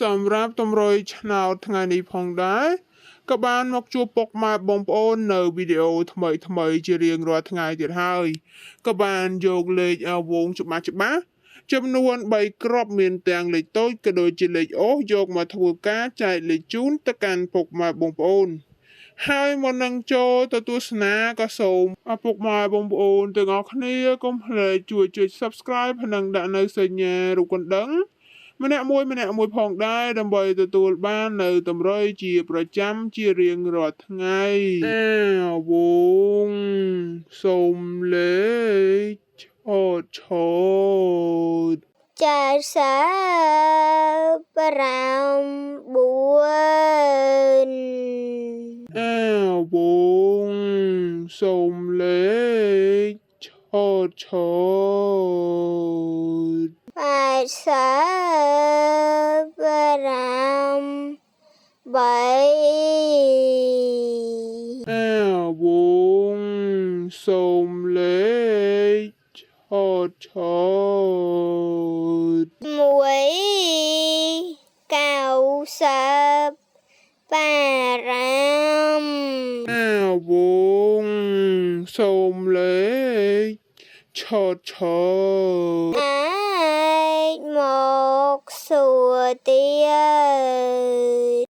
សម្រាប់តម្រុយឆ្នោតថ្ងៃនេះផងដែរក៏បានមកជួបពុកម៉ែបងប្អូននៅវីដេអូថ្មីជារៀងរាល់ថ្ងៃទៀតហើយក៏បានយកលេខវងច្បាស់ចំនួន3គ្រាប់មានទាំងលេខតូចក៏ដូចជាលេខអូសយកមកធ្វើការចែកលេខជូនទៅកាន់ពុកម៉ែបងប្អូនហើយមុននឹងចូលទៅទស្សនាក៏សូមពុកម៉ែបងប្អូនទាំងអស់គ្នាកុំភ្លេចជួយចុច Subscribe និងដាក់នៅសញ្ញារូបកណ្ដឹងម្នាក់មួយផងដែរដើម្បីទទួលបាននៅតម្រុយជាប្រចាំជារៀងរាល់ថ្ងៃវងសូមលេខអូឆោតចាសា9វងសូមលេខអូឆោតវងសូមលេខអូឆោតវងសូមលេខឆោតអាចមកសួរទៀត